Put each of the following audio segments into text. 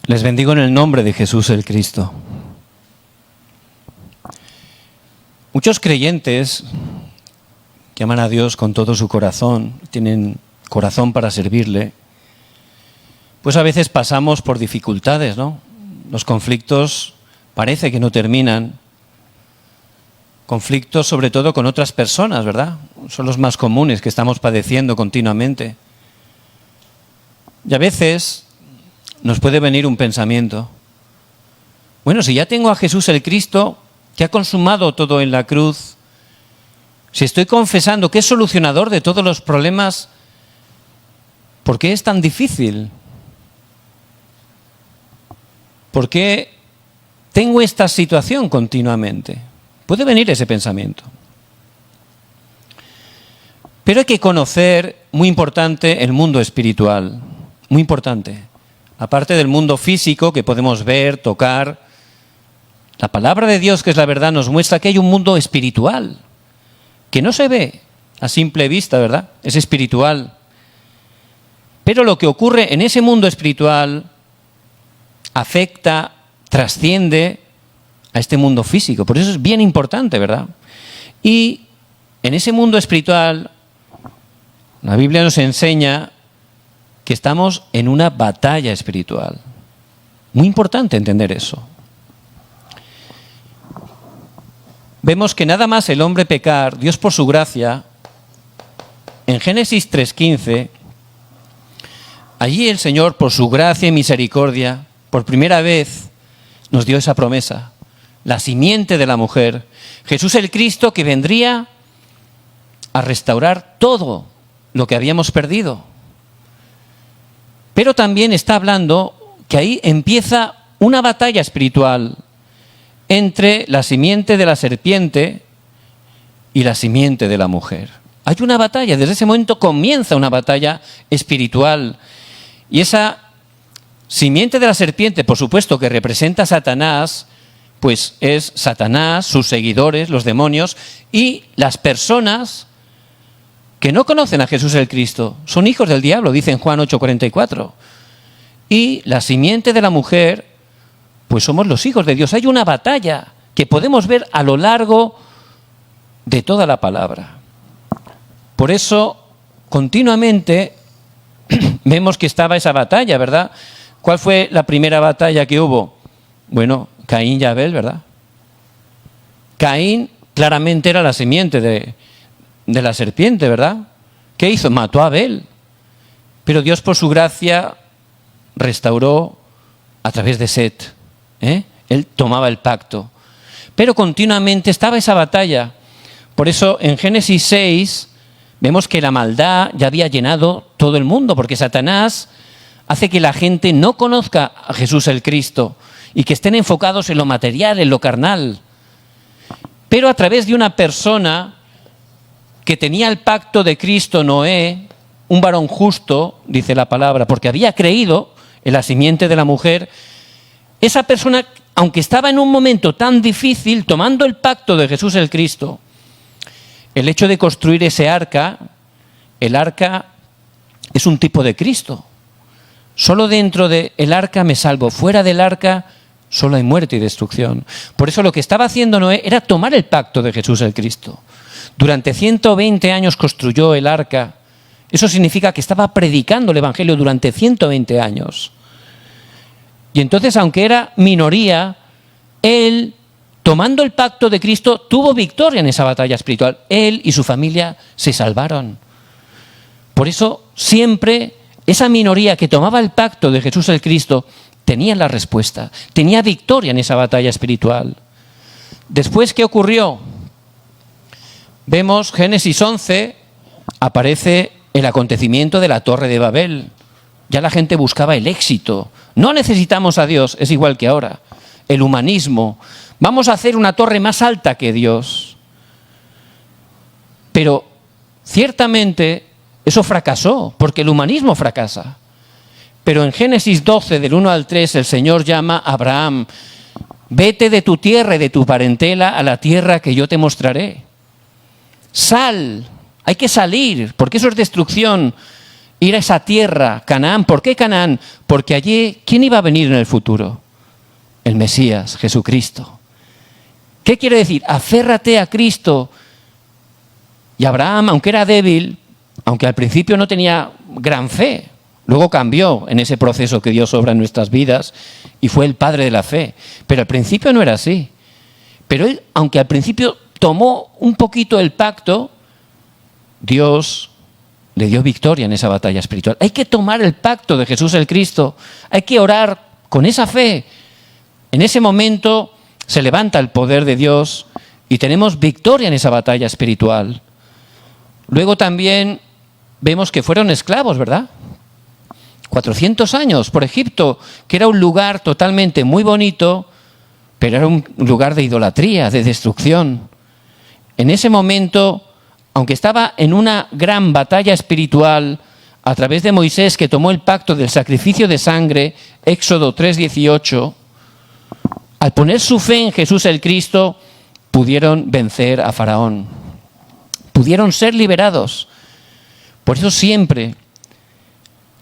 Les bendigo en el nombre de Jesús el Cristo. Muchos creyentes que aman a Dios con todo su corazón, tienen corazón para servirle, pues a veces pasamos por dificultades, ¿no? Los conflictos parece que no terminan. Conflictos sobre todo con otras personas, ¿verdad? Son los más comunes que estamos padeciendo continuamente. Y a veces nos puede venir un pensamiento. Bueno, si ya tengo a Jesús el Cristo, que ha consumado todo en la cruz, si estoy confesando que es solucionador de todos los problemas, ¿por qué es tan difícil? ¿Por qué tengo esta situación continuamente? Puede venir ese pensamiento. Pero hay que conocer, muy importante, el mundo espiritual. Muy importante. Aparte del mundo físico que podemos ver, tocar, la palabra de Dios, que es la verdad, nos muestra que hay un mundo espiritual, que no se ve a simple vista, ¿verdad? Es espiritual. Pero lo que ocurre en ese mundo espiritual afecta, trasciende a este mundo físico. Por eso es bien importante, ¿verdad? Y en ese mundo espiritual, la Biblia nos enseña que estamos en una batalla espiritual. Muy importante entender eso. Vemos que nada más el hombre pecar, Dios por su gracia, en Génesis 3:15, allí el Señor por su gracia y misericordia, por primera vez nos dio esa promesa, la simiente de la mujer, Jesús el Cristo, que vendría a restaurar todo lo que habíamos perdido. Pero también está hablando que ahí empieza una batalla espiritual entre la simiente de la serpiente y la simiente de la mujer. Hay una batalla, desde ese momento comienza una batalla espiritual. Y esa simiente de la serpiente, por supuesto, que representa a Satanás, pues es Satanás, sus seguidores, los demonios, y las personas que no conocen a Jesús el Cristo. Son hijos del diablo, dice en Juan 8:44. Y la simiente de la mujer, pues somos los hijos de Dios. Hay una batalla que podemos ver a lo largo de toda la palabra. Por eso, continuamente, vemos que estaba esa batalla, ¿verdad? ¿Cuál fue la primera batalla que hubo? Bueno, Caín y Abel, ¿verdad? Caín claramente era la simiente de la serpiente, ¿verdad? ¿Qué hizo? Mató a Abel. Pero Dios por su gracia restauró a través de Set. Él tomaba el pacto. Pero continuamente estaba esa batalla. Por eso en Génesis 6 vemos que la maldad ya había llenado todo el mundo, porque Satanás hace que la gente no conozca a Jesús el Cristo y que estén enfocados en lo material, en lo carnal. Pero a través de una persona que tenía el pacto de Cristo, Noé, un varón justo, dice la palabra, porque había creído en la simiente de la mujer, esa persona, aunque estaba en un momento tan difícil, tomando el pacto de Jesús el Cristo, el hecho de construir ese arca, el arca es un tipo de Cristo. Solo dentro del arca me salvo, fuera del arca solo hay muerte y destrucción. Por eso lo que estaba haciendo Noé era tomar el pacto de Jesús el Cristo. Durante 120 años construyó el arca. Eso significa que estaba predicando el Evangelio durante 120 años. Y entonces, aunque era minoría, él, tomando el pacto de Cristo, tuvo victoria en esa batalla espiritual. Él y su familia se salvaron. Por eso, siempre esa minoría que tomaba el pacto de Jesús el Cristo tenía la respuesta, tenía victoria en esa batalla espiritual. Después, ¿qué ocurrió? Vemos Génesis 11, aparece el acontecimiento de la Torre de Babel. Ya la gente buscaba el éxito. No necesitamos a Dios, es igual que ahora. El humanismo. Vamos a hacer una torre más alta que Dios. Pero ciertamente eso fracasó, porque el humanismo fracasa. Pero en Génesis 12, del 1 al 3, el Señor llama a Abraham: vete de tu tierra y de tu parentela a la tierra que yo te mostraré. Sal, hay que salir, porque eso es destrucción. ir a esa tierra, Canaán. ¿Por qué Canaán? Porque allí, ¿quién iba a venir en el futuro? El Mesías, Jesucristo. ¿Qué quiere decir? Aférrate a Cristo. Y Abraham, aunque era débil, aunque al principio no tenía gran fe, luego cambió en ese proceso que Dios obra en nuestras vidas y fue el padre de la fe. Pero al principio no era así. Pero él, aunque al principio tomó un poquito el pacto, Dios le dio victoria en esa batalla espiritual. Hay que tomar el pacto de Jesús el Cristo. Hay que orar con esa fe. En ese momento se levanta el poder de Dios y tenemos victoria en esa batalla espiritual. Luego también vemos que fueron esclavos, ¿verdad? 400 años por Egipto, que era un lugar totalmente muy bonito, pero era un lugar de idolatría, de destrucción. En ese momento, aunque estaba en una gran batalla espiritual, a través de Moisés, que tomó el pacto del sacrificio de sangre, Éxodo 3:18, al poner su fe en Jesús el Cristo, pudieron vencer a Faraón. Pudieron ser liberados. Por eso siempre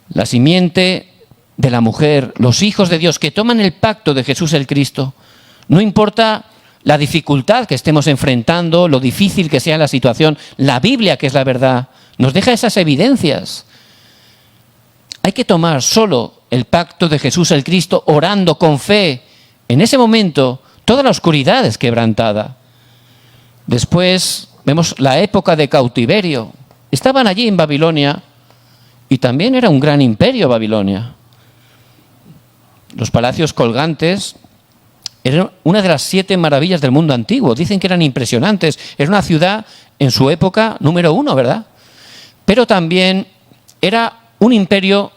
la simiente de la mujer, los hijos de Dios que toman el pacto de Jesús el Cristo, no importa la dificultad que estemos enfrentando, lo difícil que sea la situación, la Biblia, que es la verdad, nos deja esas evidencias. Hay que tomar solo el pacto de Jesús el Cristo, orando con fe. En ese momento, toda la oscuridad es quebrantada. Después vemos la época de cautiverio. Estaban allí en Babilonia y también era un gran imperio Babilonia. Los palacios colgantes eran una de las 7 maravillas del mundo antiguo. Dicen que eran impresionantes. Era una ciudad en su época número 1, ¿verdad? Pero también era un imperio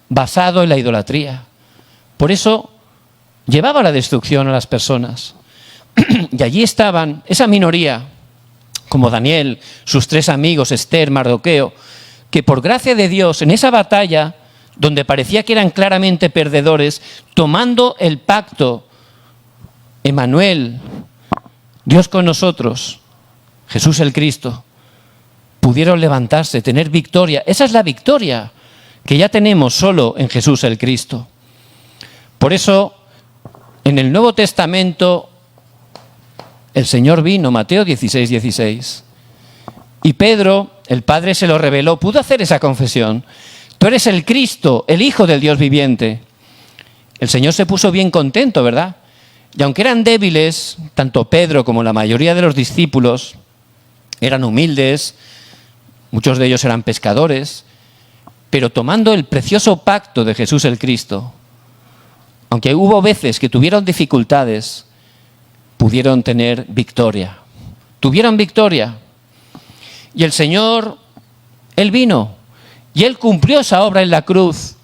basado en la idolatría. Por eso llevaba a la destrucción a las personas. Y allí estaban esa minoría, como Daniel, sus 3 amigos, Esther, Mardoqueo, que por gracia de Dios, en esa batalla, donde parecía que eran claramente perdedores, tomando el pacto, Emmanuel, Dios con nosotros, Jesús el Cristo, pudieron levantarse, tener victoria. Esa es la victoria que ya tenemos solo en Jesús el Cristo. Por eso, en el Nuevo Testamento, el Señor vino, Mateo 16:16. Y Pedro, el Padre se lo reveló, pudo hacer esa confesión. Tú eres el Cristo, el Hijo del Dios viviente. El Señor se puso bien contento, ¿verdad? Y aunque eran débiles, tanto Pedro como la mayoría de los discípulos eran humildes, muchos de ellos eran pescadores, pero tomando el precioso pacto de Jesús el Cristo, aunque hubo veces que tuvieron dificultades, pudieron tener victoria. Tuvieron victoria. Y el Señor, Él vino y Él cumplió esa obra en la cruz.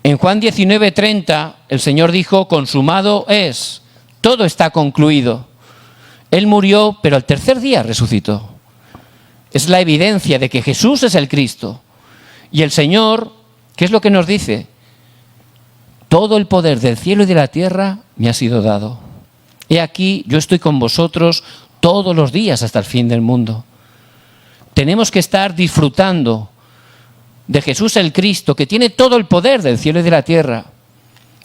En Juan 19:30 el Señor dijo, consumado es, todo está concluido. Él murió, pero al tercer día resucitó. Es la evidencia de que Jesús es el Cristo. Y el Señor, ¿qué es lo que nos dice? Todo el poder del cielo y de la tierra me ha sido dado. He aquí, yo estoy con vosotros todos los días hasta el fin del mundo. Tenemos que estar disfrutando de Jesús el Cristo, que tiene todo el poder del cielo y de la tierra.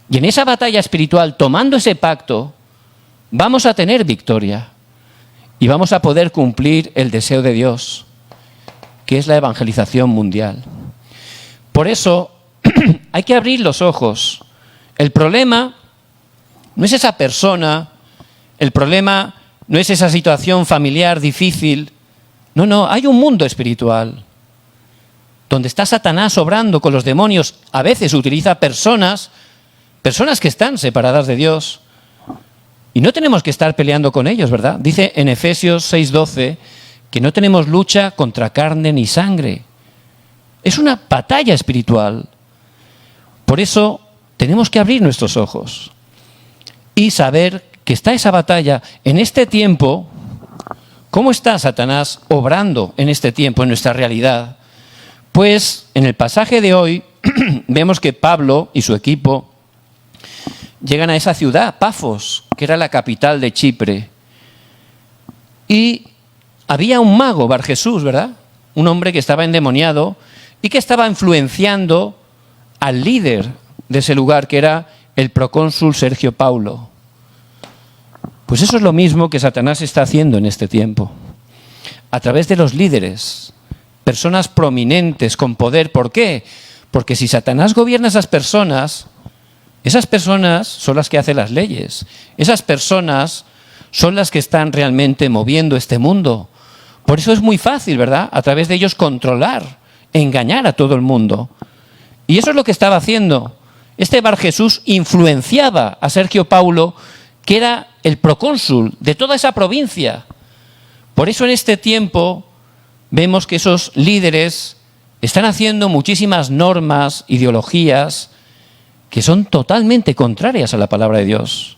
Y en esa batalla espiritual, tomando ese pacto, vamos a tener victoria. Y vamos a poder cumplir el deseo de Dios, que es la evangelización mundial. Por eso, hay que abrir los ojos. El problema no es esa persona, el problema no es esa situación familiar difícil. No, hay un mundo espiritual donde está Satanás obrando con los demonios. A veces utiliza personas que están separadas de Dios. Y no tenemos que estar peleando con ellos, ¿verdad? Dice en Efesios 6:12 que no tenemos lucha contra carne ni sangre. Es una batalla espiritual. Por eso tenemos que abrir nuestros ojos y saber que está esa batalla en este tiempo. ¿Cómo está Satanás obrando en este tiempo, en nuestra realidad? Pues en el pasaje de hoy vemos que Pablo y su equipo llegan a esa ciudad, Pafos, que era la capital de Chipre. Y había un mago, Barjesús, ¿verdad? Un hombre que estaba endemoniado y que estaba influenciando al líder de ese lugar, que era el procónsul Sergio Paulo. Pues eso es lo mismo que Satanás está haciendo en este tiempo. A través de los líderes, personas prominentes, con poder. ¿Por qué? Porque si Satanás gobierna a esas personas son las que hacen las leyes. Esas personas son las que están realmente moviendo este mundo. Por eso es muy fácil, ¿verdad?, a través de ellos controlar, engañar a todo el mundo. Y eso es lo que estaba haciendo. Este Bar Jesús influenciaba a Sergio Paulo, que era el procónsul de toda esa provincia. Por eso en este tiempo vemos que esos líderes están haciendo muchísimas normas, ideologías, que son totalmente contrarias a la palabra de Dios.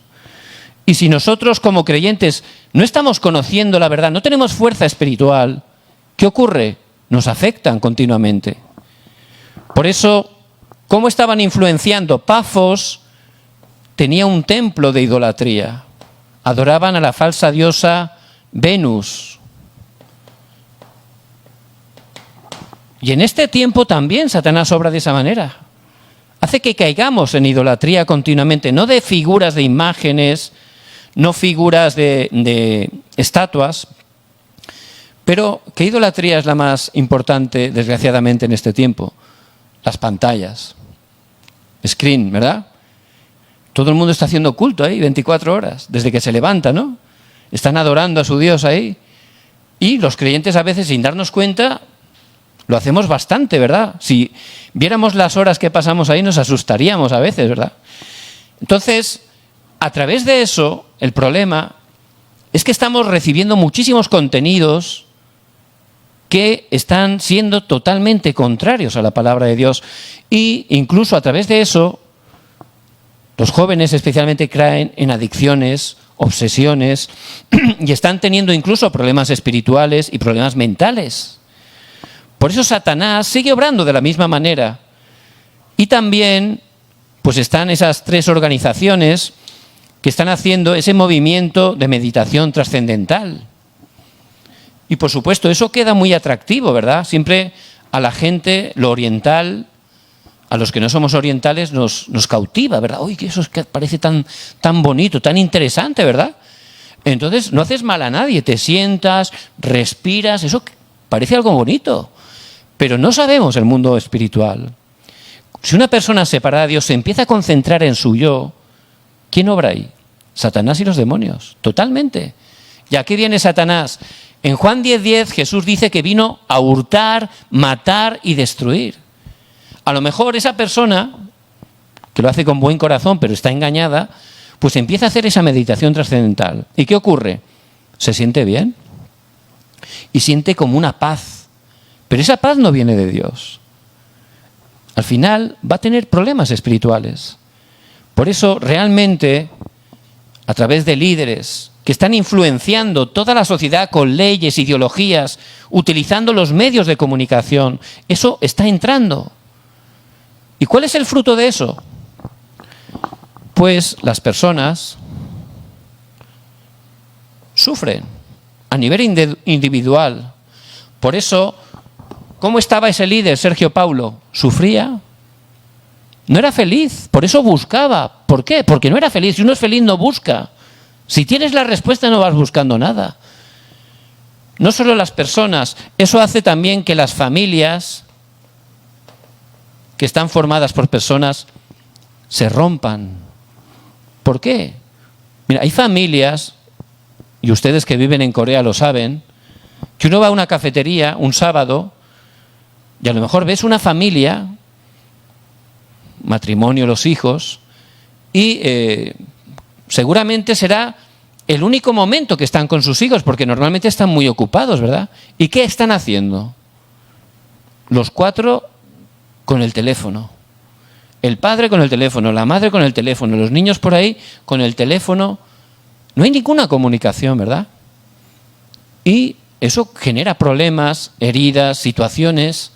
Y si nosotros como creyentes no estamos conociendo la verdad, no tenemos fuerza espiritual, ¿qué ocurre? Nos afectan continuamente. Por eso, ¿cómo estaban influenciando? Pafos tenía un templo de idolatría. Adoraban a la falsa diosa Venus. Y en este tiempo también Satanás obra de esa manera. Hace que caigamos en idolatría continuamente, no de figuras de imágenes, no figuras de estatuas. Pero, ¿qué idolatría es la más importante, desgraciadamente, en este tiempo? Las pantallas. Screen, ¿verdad? Todo el mundo está haciendo culto ahí 24 horas, desde que se levanta, ¿no? Están adorando a su Dios ahí. Y los creyentes a veces, sin darnos cuenta, lo hacemos bastante, ¿verdad? Si viéramos las horas que pasamos ahí, nos asustaríamos a veces, ¿verdad? Entonces, a través de eso, el problema es que estamos recibiendo muchísimos contenidos que están siendo totalmente contrarios a la palabra de Dios. Y incluso a través de eso, los jóvenes especialmente caen en adicciones, obsesiones, y están teniendo incluso problemas espirituales y problemas mentales. Por eso Satanás sigue obrando de la misma manera. Y también pues están esas tres organizaciones que están haciendo ese movimiento de meditación trascendental. Y por supuesto, eso queda muy atractivo, ¿verdad? Siempre a la gente, lo oriental, a los que no somos orientales, nos cautiva, ¿verdad? Uy, que eso es que parece tan bonito, tan interesante, ¿verdad? Entonces, no haces mal a nadie, te sientas, respiras, eso parece algo bonito. Pero no sabemos el mundo espiritual. Si una persona separada de Dios se empieza a concentrar en su yo, ¿quién obra ahí? Satanás y los demonios, totalmente. ¿Y a qué viene Satanás? En Juan 10:10 Jesús dice que vino a hurtar, matar y destruir. A lo mejor esa persona, que lo hace con buen corazón pero está engañada, pues empieza a hacer esa meditación trascendental. ¿Y qué ocurre? Se siente bien y siente como una paz. Pero esa paz no viene de Dios. Al final va a tener problemas espirituales. Por eso realmente, a través de líderes que están influenciando toda la sociedad con leyes, ideologías, utilizando los medios de comunicación, eso está entrando. ¿Y cuál es el fruto de eso? Pues las personas sufren a nivel individual. Por eso, ¿cómo estaba ese líder, Sergio Paulo? Sufría. No era feliz, por eso buscaba. ¿Por qué? Porque no era feliz. Si uno es feliz, no busca. Si tienes la respuesta, no vas buscando nada. No solo las personas, eso hace también que las familias que están formadas por personas se rompan. ¿Por qué? Mira, hay familias, y ustedes que viven en Corea lo saben, que uno va a una cafetería un sábado y a lo mejor ves una familia, matrimonio, los hijos, y seguramente será el único momento que están con sus hijos, porque normalmente están muy ocupados, ¿verdad? ¿Y qué están haciendo? Los cuatro con el teléfono. El padre con el teléfono, la madre con el teléfono, los niños por ahí con el teléfono. No hay ninguna comunicación, ¿verdad? Y eso genera problemas, heridas, situaciones,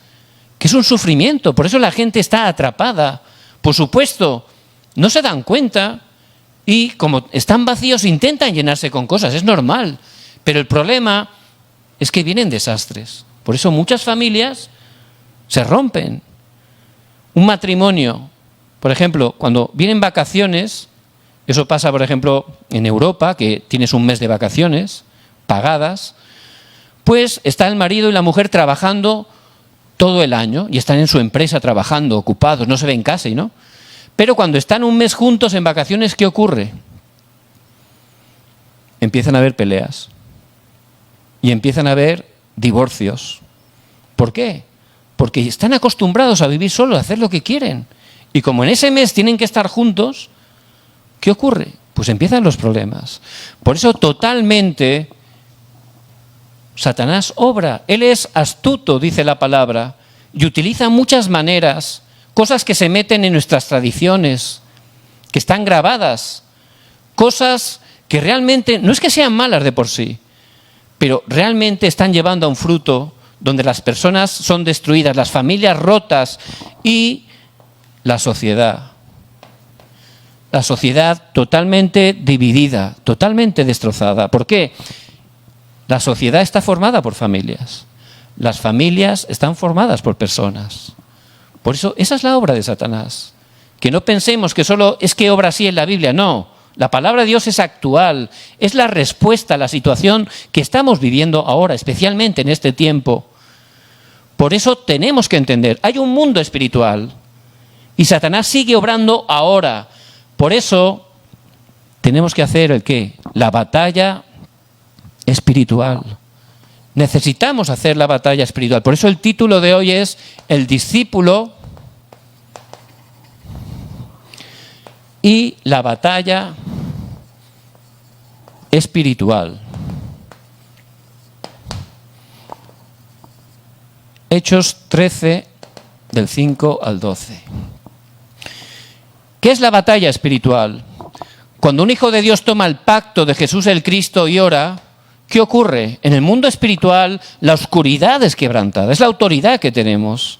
que es un sufrimiento. Por eso la gente está atrapada. Por supuesto, no se dan cuenta y como están vacíos intentan llenarse con cosas. Es normal. Pero el problema es que vienen desastres. Por eso muchas familias se rompen. Un matrimonio, por ejemplo, cuando vienen vacaciones, eso pasa, por ejemplo, en Europa, que tienes un mes de vacaciones pagadas, pues está el marido y la mujer trabajando todo el año y están en su empresa trabajando, ocupados, no se ven casi, ¿no? Pero cuando están un mes juntos en vacaciones, ¿qué ocurre? Empiezan a haber peleas y empiezan a haber divorcios. ¿Por qué? Porque están acostumbrados a vivir solos, a hacer lo que quieren. Y como en ese mes tienen que estar juntos, ¿qué ocurre? Pues empiezan los problemas. Por eso totalmente Satanás obra. Él es astuto, dice la palabra, y utiliza muchas maneras, cosas que se meten en nuestras tradiciones, que están grabadas, cosas que realmente no es que sean malas de por sí, pero realmente están llevando a un fruto donde las personas son destruidas, las familias rotas y la sociedad. La sociedad totalmente dividida, totalmente destrozada. ¿Por qué? La sociedad está formada por familias. Las familias están formadas por personas. Por eso, esa es la obra de Satanás. Que no pensemos que solo es que obra así en la Biblia, no. La palabra de Dios es actual, es la respuesta a la situación que estamos viviendo ahora, especialmente en este tiempo. Por eso tenemos que entender, hay un mundo espiritual y Satanás sigue obrando ahora. Por eso tenemos que hacer ¿el qué? La batalla espiritual. Necesitamos hacer la batalla espiritual. Por eso el título de hoy es El discípulo y la batalla espiritual. Hechos 13, del 5 al 12. ¿Qué es la batalla espiritual? Cuando un hijo de Dios toma el pacto de Jesús el Cristo y ora, ¿qué ocurre? En el mundo espiritual la oscuridad es quebrantada, es la autoridad que tenemos.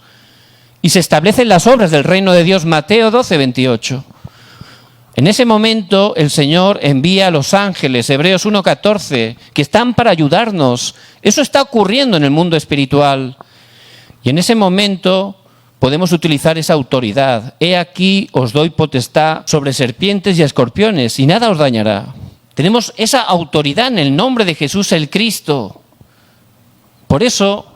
Y se establecen las obras del reino de Dios, Mateo 12, 28. En ese momento el Señor envía a los ángeles, Hebreos 1, 14, que están para ayudarnos. Eso está ocurriendo en el mundo espiritual. Y en ese momento podemos utilizar esa autoridad. He aquí os doy potestad sobre serpientes y escorpiones y nada os dañará. Tenemos esa autoridad en el nombre de Jesús el Cristo. Por eso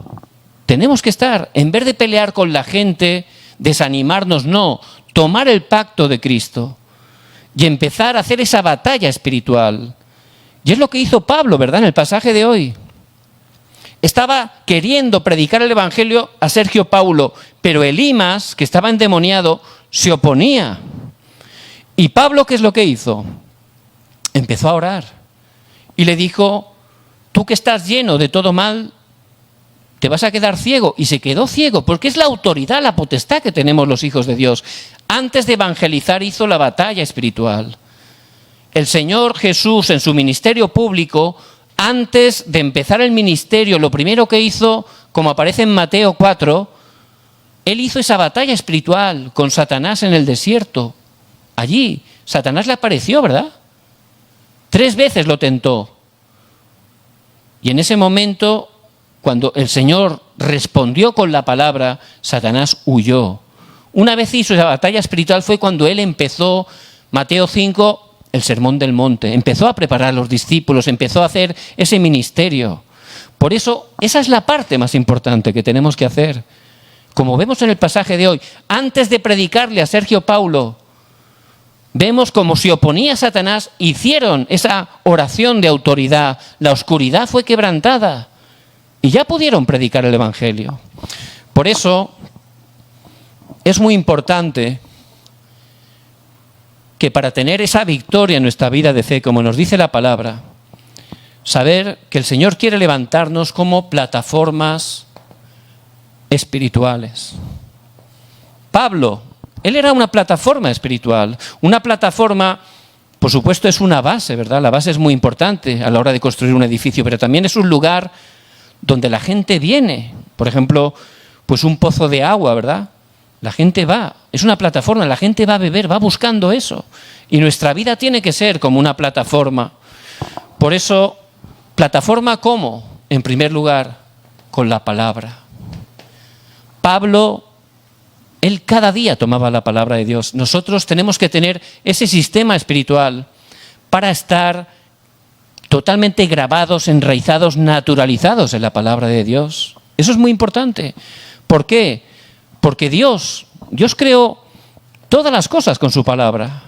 tenemos que estar, en vez de pelear con la gente, desanimarnos, no, tomar el pacto de Cristo y empezar a hacer esa batalla espiritual. Y es lo que hizo Pablo, ¿verdad? En el pasaje de hoy. Estaba queriendo predicar el Evangelio a Sergio Paulo, pero Elimas, que estaba endemoniado, se oponía. ¿Y Pablo qué es lo que hizo? Empezó a orar y le dijo, tú que estás lleno de todo mal, te vas a quedar ciego. Y se quedó ciego, porque es la autoridad, la potestad que tenemos los hijos de Dios. Antes de evangelizar hizo la batalla espiritual. El Señor Jesús en su ministerio público, antes de empezar el ministerio, lo primero que hizo, como aparece en Mateo 4, Él hizo esa batalla espiritual con Satanás en el desierto. Allí, Satanás le apareció, ¿verdad? 3 veces lo tentó. Y en ese momento, cuando el Señor respondió con la palabra, Satanás huyó. Una vez hizo esa batalla espiritual fue cuando Él empezó, Mateo 5, el Sermón del Monte. Empezó a preparar a los discípulos, empezó a hacer ese ministerio. Por eso, esa es la parte más importante que tenemos que hacer. Como vemos en el pasaje de hoy, antes de predicarle a Sergio Paulo, vemos como se oponía a Satanás, hicieron esa oración de autoridad, la oscuridad fue quebrantada y ya pudieron predicar el Evangelio. Por eso es muy importante que para tener esa victoria en nuestra vida de fe, como nos dice la palabra, saber que el Señor quiere levantarnos como plataformas espirituales. Pablo, él era una plataforma espiritual. Una plataforma, por supuesto, es una base, ¿verdad? La base es muy importante a la hora de construir un edificio, pero también es un lugar donde la gente viene. Por ejemplo, pues un pozo de agua, ¿verdad? La gente va, es una plataforma, la gente va a beber, va buscando eso. Y nuestra vida tiene que ser como una plataforma. Por eso, ¿plataforma cómo? En primer lugar, con la palabra. Pablo, él cada día tomaba la palabra de Dios. Nosotros tenemos que tener ese sistema espiritual para estar totalmente grabados, enraizados, naturalizados en la palabra de Dios. Eso es muy importante. ¿Por qué? Porque Dios creó todas las cosas con su palabra.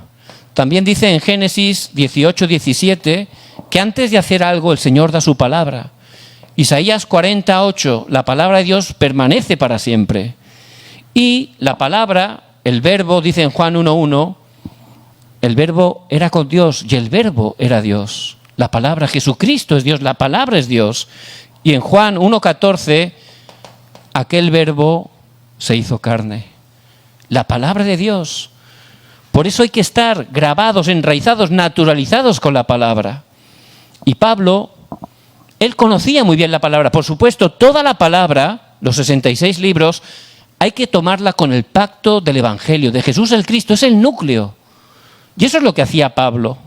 También dice en Génesis 18, 17, que antes de hacer algo el Señor da su palabra. Isaías 48, la palabra de Dios permanece para siempre. Y la palabra, el verbo, dice en Juan 1:1, el verbo era con Dios y el verbo era Dios. La palabra, Jesucristo es Dios, la palabra es Dios. Y en Juan 1:14, aquel verbo se hizo carne. La palabra de Dios. Por eso hay que estar grabados, enraizados, naturalizados con la palabra. Y Pablo, él conocía muy bien la palabra. Por supuesto, toda la palabra, los 66 libros, hay que tomarla con el pacto del Evangelio, de Jesús el Cristo, es el núcleo. Y eso es lo que hacía Pablo.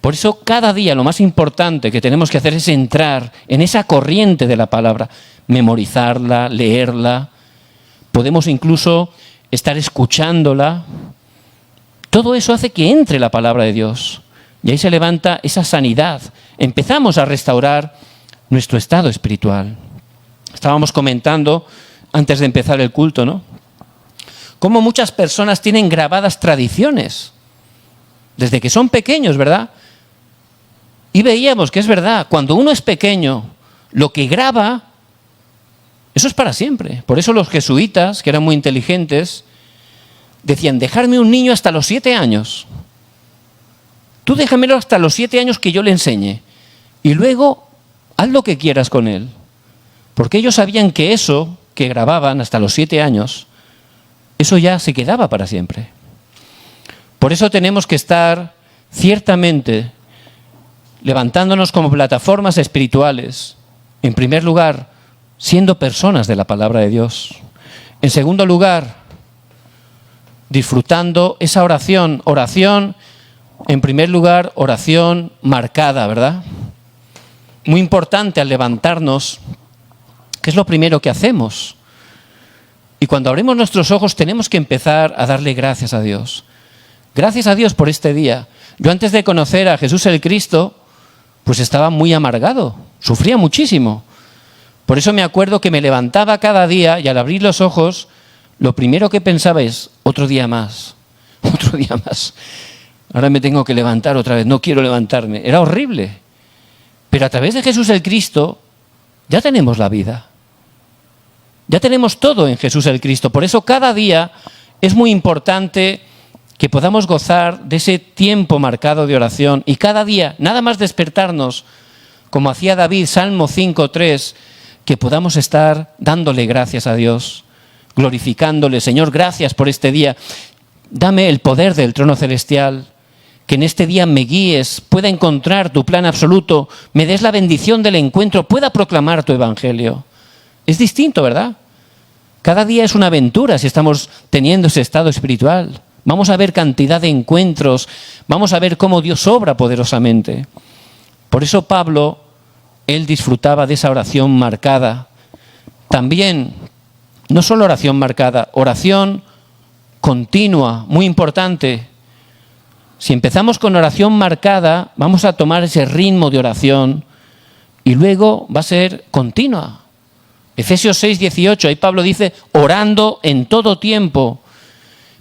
Por eso cada día lo más importante que tenemos que hacer es entrar en esa corriente de la palabra, memorizarla, leerla. Podemos incluso estar escuchándola. Todo eso hace que entre la palabra de Dios. Y ahí se levanta esa sanidad. Empezamos a restaurar nuestro estado espiritual. Estábamos comentando antes de empezar el culto, ¿no? Cómo muchas personas tienen grabadas tradiciones desde que son pequeños, ¿verdad? Y veíamos que es verdad, cuando uno es pequeño, lo que graba, eso es para siempre. Por eso los jesuitas, que eran muy inteligentes, decían, dejarme un niño hasta los 7 años. Tú déjamelo hasta los 7 años que yo le enseñe. Y luego, haz lo que quieras con él. Porque ellos sabían que eso que grababan hasta los 7 años, eso ya se quedaba para siempre. Por eso tenemos que estar ciertamente levantándonos como plataformas espirituales. En primer lugar, siendo personas de la palabra de Dios. En segundo lugar, disfrutando esa oración. Oración, en primer lugar, oración marcada, ¿verdad? Muy importante al levantarnos, que es lo primero que hacemos. Y cuando abrimos nuestros ojos tenemos que empezar a darle gracias a Dios. Gracias a Dios por este día. Yo antes de conocer a Jesús el Cristo, pues estaba muy amargado, sufría muchísimo. Por eso me acuerdo que me levantaba cada día y al abrir los ojos, lo primero que pensaba es, otro día más, otro día más. Ahora me tengo que levantar otra vez, no quiero levantarme. Era horrible. Pero a través de Jesús el Cristo, ya tenemos la vida. Ya tenemos todo en Jesús el Cristo. Por eso cada día es muy importante que podamos gozar de ese tiempo marcado de oración. Y cada día, nada más despertarnos, como hacía David, Salmo 5:3, que podamos estar dándole gracias a Dios, glorificándole. Señor, gracias por este día. Dame el poder del trono celestial, que en este día me guíes, pueda encontrar tu plan absoluto, me des la bendición del encuentro, pueda proclamar tu evangelio. Es distinto, ¿verdad? Cada día es una aventura si estamos teniendo ese estado espiritual. Vamos a ver cantidad de encuentros, vamos a ver cómo Dios obra poderosamente. Por eso Pablo, él disfrutaba de esa oración marcada. También, no solo oración marcada, oración continua, muy importante. Si empezamos con oración marcada, vamos a tomar ese ritmo de oración y luego va a ser continua. Efesios 6:18, ahí Pablo dice, orando en todo tiempo.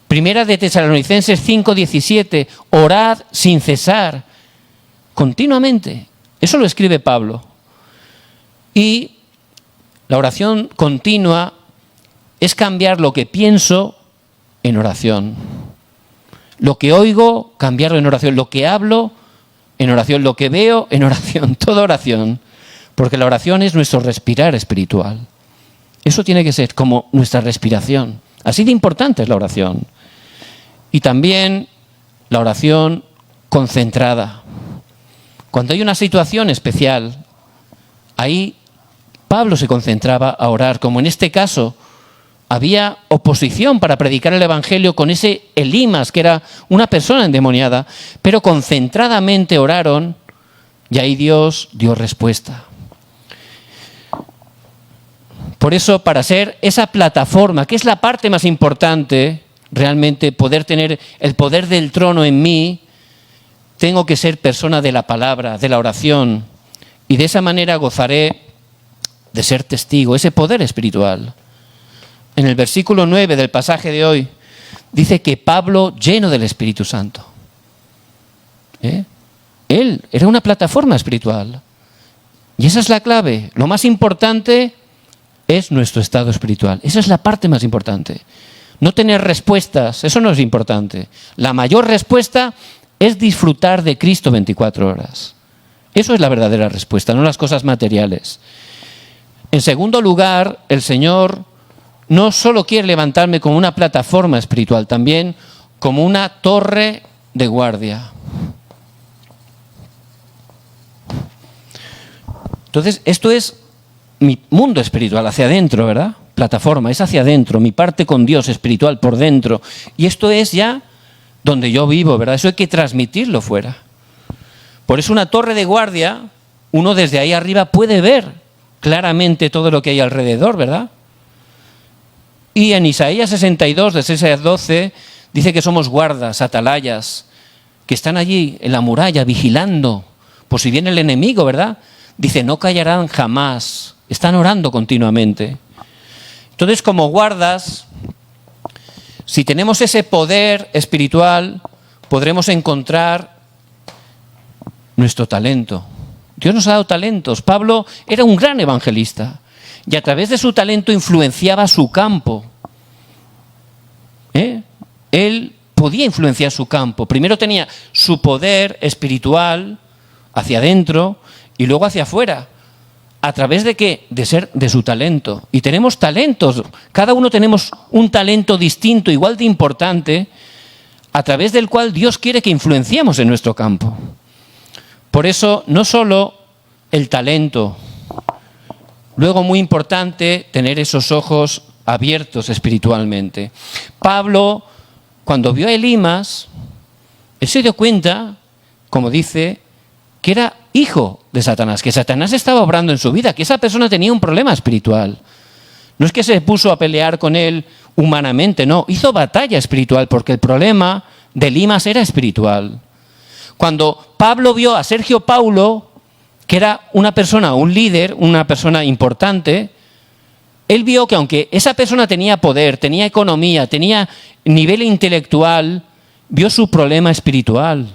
Primera de Tesalonicenses 5:17, orad sin cesar, continuamente. Eso lo escribe Pablo. Y la oración continua es cambiar lo que pienso en oración. Lo que oigo, cambiarlo en oración. Lo que hablo, en oración. Lo que veo, en oración. Toda oración. Porque la oración es nuestro respirar espiritual. Eso tiene que ser como nuestra respiración. Así de importante es la oración. Y también la oración concentrada. Cuando hay una situación especial, ahí Pablo se concentraba a orar, como en este caso había oposición para predicar el evangelio con ese Elimas, que era una persona endemoniada, pero concentradamente oraron y ahí Dios dio respuesta. Por eso, para ser esa plataforma, que es la parte más importante, realmente poder tener el poder del trono en mí, tengo que ser persona de la palabra, de la oración, y de esa manera gozaré de ser testigo, ese poder espiritual. En el versículo 9 del pasaje de hoy, dice que Pablo, lleno del Espíritu Santo, él era una plataforma espiritual. Y esa es la clave. Lo más importante es nuestro estado espiritual. Esa es la parte más importante. No tener respuestas, eso no es importante. La mayor respuesta es disfrutar de Cristo 24 horas. Eso es la verdadera respuesta, no las cosas materiales. En segundo lugar, el Señor no solo quiere levantarme como una plataforma espiritual, también como una torre de guardia. Entonces, esto es mi mundo espiritual, hacia adentro, ¿verdad? Plataforma, es hacia adentro, mi parte con Dios espiritual por dentro. Y esto es ya donde yo vivo, ¿verdad? Eso hay que transmitirlo fuera. Por eso una torre de guardia, uno desde ahí arriba puede ver claramente todo lo que hay alrededor, ¿verdad? Y en Isaías 62, de 6 a 12, dice que somos guardas, atalayas, que están allí en la muralla vigilando, por si viene el enemigo, ¿verdad? Dice, no callarán jamás, están orando continuamente. Entonces, como guardas, si tenemos ese poder espiritual, podremos encontrar nuestro talento. Dios nos ha dado talentos. Pablo era un gran evangelista y a través de su talento influenciaba su campo. Él podía influenciar su campo. Primero tenía su poder espiritual hacia adentro y luego hacia afuera. ¿A través de qué? De su talento. Y tenemos talentos. Cada uno tenemos un talento distinto, igual de importante, a través del cual Dios quiere que influenciemos en nuestro campo. Por eso, no solo el talento. Luego, muy importante, tener esos ojos abiertos espiritualmente. Pablo, cuando vio a Elimas, él se dio cuenta, como dice, que era hijo de Satanás, que Satanás estaba obrando en su vida, que esa persona tenía un problema espiritual. No es que se puso a pelear con él humanamente, no, hizo batalla espiritual, porque el problema de Elimas era espiritual. Cuando Pablo vio a Sergio Paulo, que era una persona, un líder, una persona importante, él vio que aunque esa persona tenía poder, tenía economía, tenía nivel intelectual, vio su problema espiritual.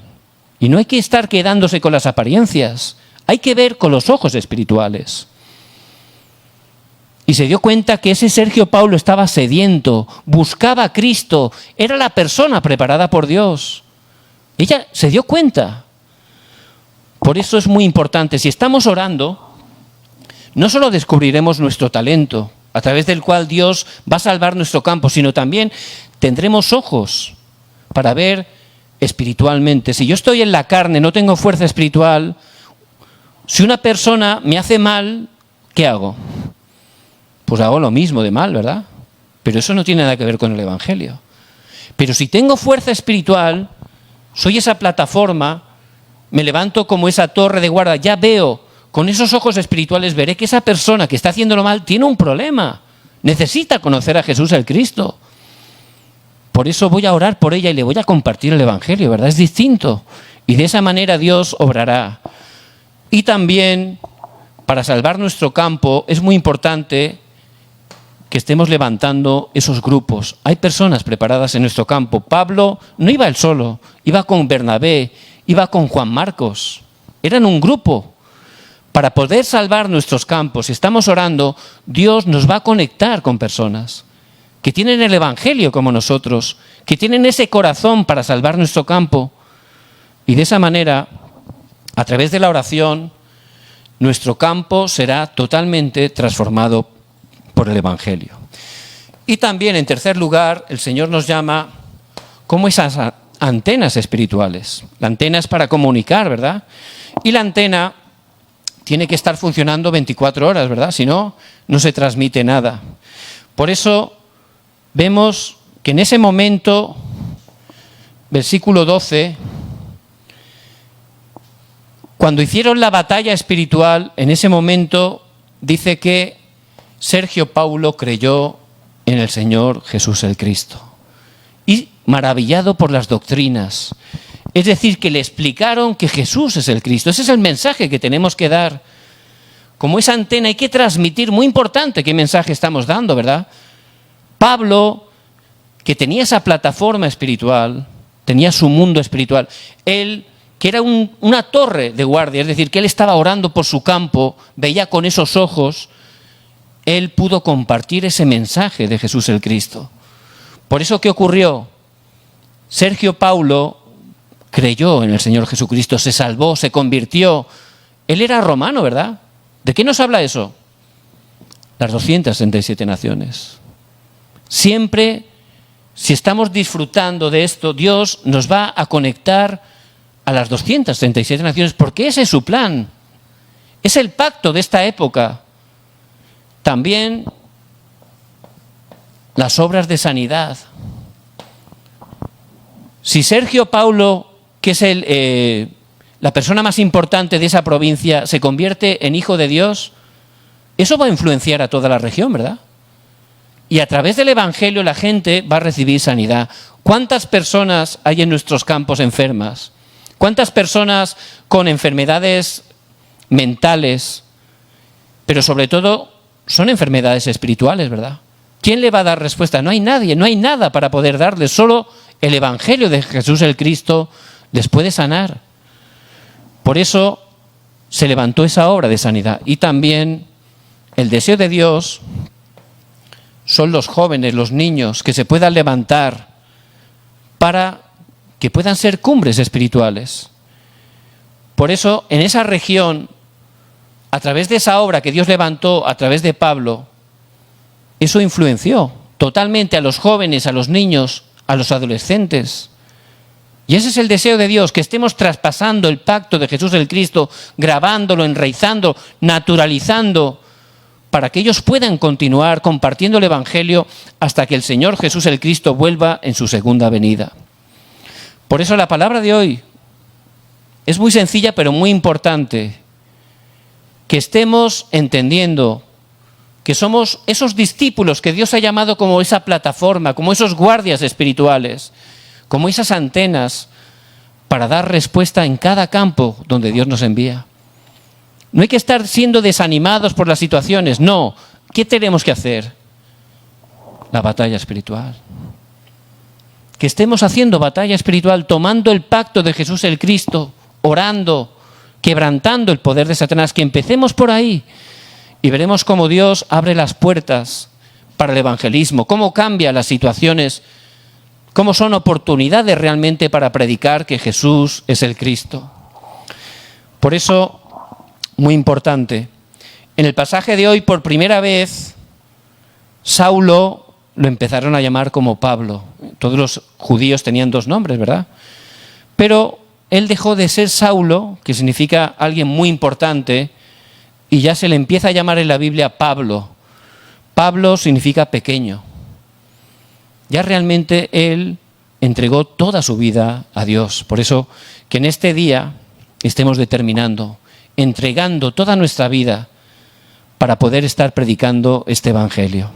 Y no hay que estar quedándose con las apariencias, hay que ver con los ojos espirituales. Y se dio cuenta que ese Sergio Paulo estaba sediento, buscaba a Cristo, era la persona preparada por Dios. Ella se dio cuenta. Por eso es muy importante, si estamos orando, no solo descubriremos nuestro talento, a través del cual Dios va a salvar nuestro campo, sino también tendremos ojos para ver espiritualmente. Si yo estoy en la carne, no tengo fuerza espiritual, si una persona me hace mal, ¿qué hago? Pues hago lo mismo de mal, ¿verdad? Pero eso no tiene nada que ver con el Evangelio. Pero si tengo fuerza espiritual, soy esa plataforma, me levanto como esa torre de guardia, ya veo, con esos ojos espirituales veré que esa persona que está haciéndolo mal tiene un problema, necesita conocer a Jesús el Cristo. Por eso voy a orar por ella y le voy a compartir el Evangelio, ¿verdad? Es distinto. Y de esa manera Dios obrará. Y también, para salvar nuestro campo, es muy importante que estemos levantando esos grupos. Hay personas preparadas en nuestro campo. Pablo no iba él solo, iba con Bernabé, iba con Juan Marcos. Eran un grupo. Para poder salvar nuestros campos, si estamos orando, Dios nos va a conectar con personas que tienen el Evangelio como nosotros, que tienen ese corazón para salvar nuestro campo. Y de esa manera, a través de la oración, nuestro campo será totalmente transformado por el Evangelio. Y también, en tercer lugar, el Señor nos llama como esas antenas espirituales. La antena es para comunicar, ¿verdad? Y la antena tiene que estar funcionando 24 horas, ¿verdad? Si no, no se transmite nada. Por eso vemos que en ese momento, versículo 12, cuando hicieron la batalla espiritual, en ese momento dice que Sergio Paulo creyó en el Señor Jesús el Cristo y maravillado por las doctrinas. Es decir, que le explicaron que Jesús es el Cristo. Ese es el mensaje que tenemos que dar. Como esa antena hay que transmitir, muy importante qué mensaje estamos dando, ¿verdad? Pablo, que tenía esa plataforma espiritual, tenía su mundo espiritual, él, que era una torre de guardia, es decir, que él estaba orando por su campo, veía con esos ojos, él pudo compartir ese mensaje de Jesús el Cristo. Por eso, ¿qué ocurrió? Sergio Paulo creyó en el Señor Jesucristo, se salvó, se convirtió. Él era romano, ¿verdad? ¿De qué nos habla eso? Las 237 naciones. Siempre, si estamos disfrutando de esto, Dios nos va a conectar a las 237 naciones, porque ese es su plan. Es el pacto de esta época. También las obras de sanidad. Si Sergio Paulo, que es la persona más importante de esa provincia, se convierte en hijo de Dios, eso va a influenciar a toda la región, ¿verdad? Y a través del Evangelio la gente va a recibir sanidad. ¿Cuántas personas hay en nuestros campos enfermas? ¿Cuántas personas con enfermedades mentales? Pero sobre todo son enfermedades espirituales, ¿verdad? ¿Quién le va a dar respuesta? No hay nadie, no hay nada para poder darles. Solo el Evangelio de Jesús el Cristo les puede sanar. Por eso se levantó esa obra de sanidad. Y también el deseo de Dios son los jóvenes, los niños, que se puedan levantar para que puedan ser cumbres espirituales. Por eso, en esa región, a través de esa obra que Dios levantó a través de Pablo, eso influenció totalmente a los jóvenes, a los niños, a los adolescentes. Y ese es el deseo de Dios, que estemos traspasando el pacto de Jesús el Cristo, grabándolo, enraizando, naturalizando, para que ellos puedan continuar compartiendo el Evangelio hasta que el Señor Jesús el Cristo vuelva en su segunda venida. Por eso la palabra de hoy es muy sencilla, pero muy importante. Que estemos entendiendo que somos esos discípulos que Dios ha llamado como esa plataforma, como esos guardias espirituales, como esas antenas para dar respuesta en cada campo donde Dios nos envía. No hay que estar siendo desanimados por las situaciones, no. ¿Qué tenemos que hacer? La batalla espiritual. Que estemos haciendo batalla espiritual, tomando el pacto de Jesús el Cristo, orando, quebrantando el poder de Satanás, que empecemos por ahí y veremos cómo Dios abre las puertas para el evangelismo, cómo cambia las situaciones, cómo son oportunidades realmente para predicar que Jesús es el Cristo. Por eso, muy importante, en el pasaje de hoy, por primera vez, Saulo lo empezaron a llamar como Pablo. Todos los judíos tenían dos nombres, ¿verdad? Pero él dejó de ser Saulo, que significa alguien muy importante, y ya se le empieza a llamar en la Biblia Pablo. Pablo significa pequeño. Ya realmente él entregó toda su vida a Dios. Por eso que en este día estemos determinando, entregando toda nuestra vida para poder estar predicando este Evangelio.